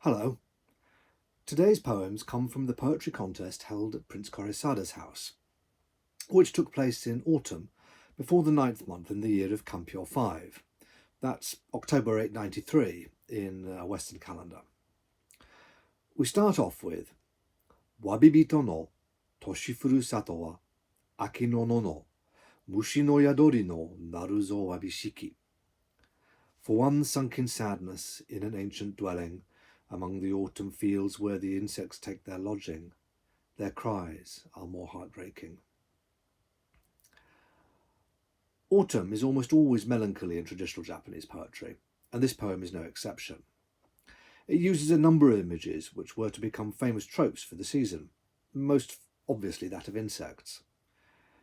Hello. Today's poems come from the poetry contest held at Prince Koresada's house, which took place in autumn before the ninth month in the year of Kampyo 5. That's October 893 in a Western calendar. We start off with Wabibito no toshi furusato wa aki no no no mushi no yadori no naru zo wabishiki. For one sunk in sadness in an ancient dwelling among the autumn fields where the insects take their lodging, their cries are more heartbreaking. Autumn is almost always melancholy in traditional Japanese poetry, and this poem is no exception. It uses a number of images which were to become famous tropes for the season, most obviously that of insects.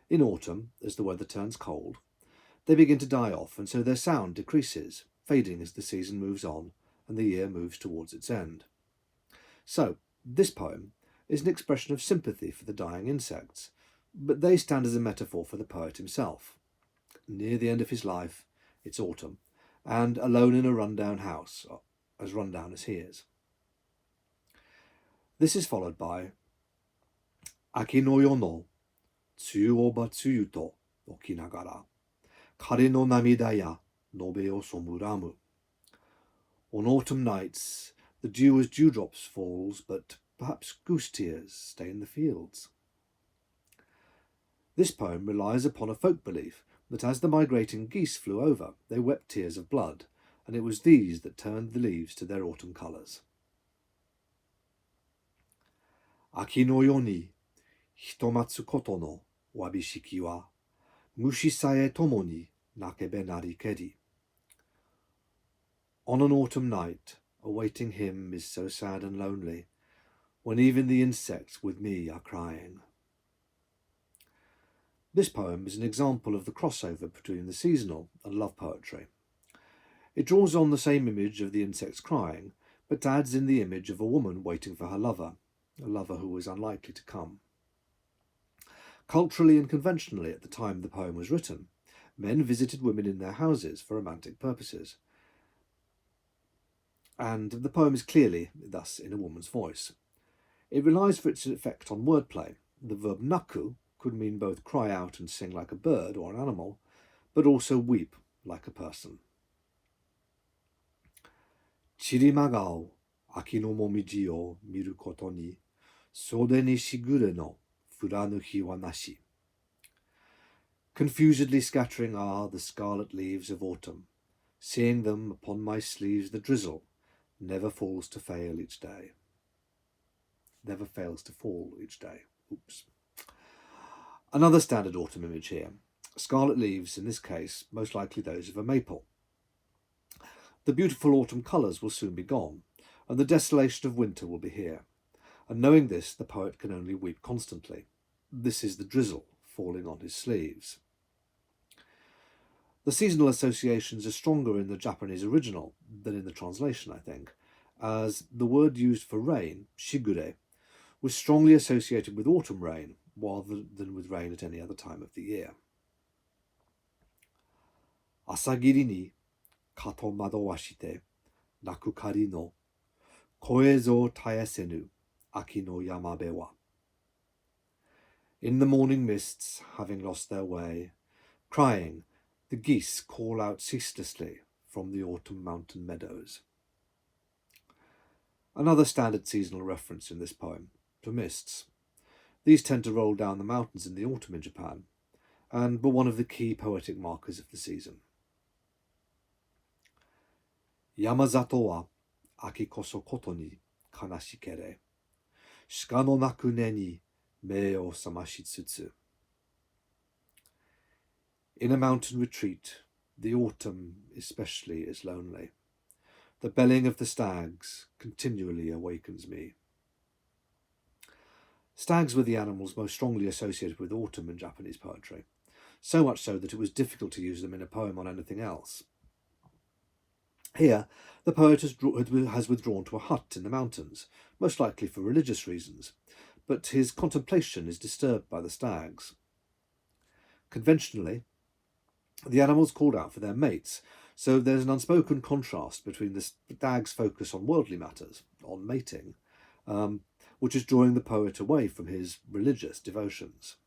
In autumn, as the weather turns cold, they begin to die off, and so their sound decreases, fading as the season moves on and the year moves towards its end. So, this poem is an expression of sympathy for the dying insects, but they stand as a metaphor for the poet himself. Near the end of his life, it's autumn, and alone in a rundown house, as rundown as he is. This is followed by Aki no yo no tsuyu o ba tsuyu to okinagara kare no namida ya nobe o somuramu. On autumn nights, the dew as dewdrops falls, but perhaps goose tears stain the fields. This poem relies upon a folk belief that as the migrating geese flew over, they wept tears of blood, and it was these that turned the leaves to their autumn colours. Aki no yo ni hitomatsu koto no wabishiki wa mushi sae tomo ni nakebe nari keri. On an autumn night, awaiting him is so sad and lonely, when even the insects with me are crying. This poem is an example of the crossover between the seasonal and love poetry. It draws on the same image of the insects crying, but adds in the image of a woman waiting for her lover, a lover who is unlikely to come. Culturally and conventionally at the time the poem was written, men visited women in their houses for romantic purposes, and the poem is clearly, thus, in a woman's voice. It relies for its effect on wordplay. The verb naku could mean both cry out and sing like a bird or an animal, but also weep like a person. Chirimaga o aki no momiji o miru koto ni sode ni shigure no furanu hi wa nashi. Confusedly scattering are the scarlet leaves of autumn. Seeing them upon my sleeves the drizzle never fails to fall each day. Oops. Another standard autumn image here. Scarlet leaves, in this case, most likely those of a maple. The beautiful autumn colours will soon be gone, and the desolation of winter will be here. And knowing this, the poet can only weep constantly. This is the drizzle falling on his sleeves. The seasonal associations are stronger in the Japanese original than in the translation, I think, as the word used for rain, shigure, was strongly associated with autumn rain rather than with rain at any other time of the year. Asagiri ni kato madowashite naku kari no koe zo taesenu aki no yamabe wa. In the morning mists, having lost their way, crying, the geese call out ceaselessly from the autumn mountain meadows. Another standard seasonal reference in this poem to mists. These tend to roll down the mountains in the autumn in Japan, and were one of the key poetic markers of the season. Yamazato wa aki koso koto ni kanashikere, shika no naku ne ni me o samashitsutsu. In a mountain retreat, the autumn especially is lonely. The belling of the stags continually awakens me. Stags were the animals most strongly associated with autumn in Japanese poetry, so much so that it was difficult to use them in a poem on anything else. Here, the poet has withdrawn to a hut in the mountains, most likely for religious reasons, but his contemplation is disturbed by the stags. Conventionally, the animals called out for their mates, So there's an unspoken contrast between the stag's focus on worldly matters, on mating, which is drawing the poet away from his religious devotions.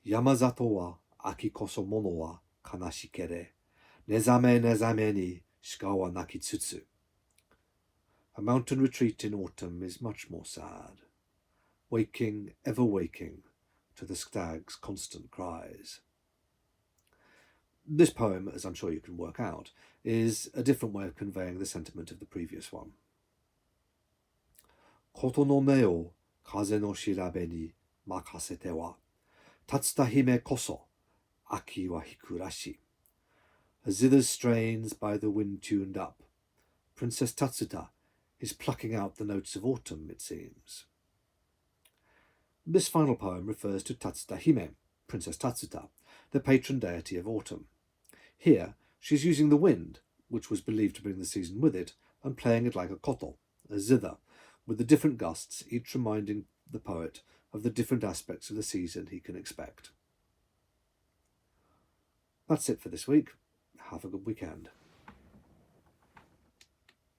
Yamazato wa aki koso mono wa kanashikere, nezame nezame ni shika wa nakitsutsu. A mountain retreat in autumn is much more sad, waking, ever waking, to the stag's constant cries. This poem, as I'm sure you can work out, is a different way of conveying the sentiment of the previous one. Koto no me o kaze no shirabe ni makasete wa, tatsuta hime koso, aki wa hikurashi. A zither's strains by the wind tuned up, Princess Tatsuta is plucking out the notes of autumn, it seems. This final poem refers to Tatsuta Hime, Princess Tatsuta, the patron deity of autumn. Here, she's using the wind, which was believed to bring the season with it, and playing it like a koto, a zither, with the different gusts, each reminding the poet of the different aspects of the season he can expect. That's it for this week. Have a good weekend.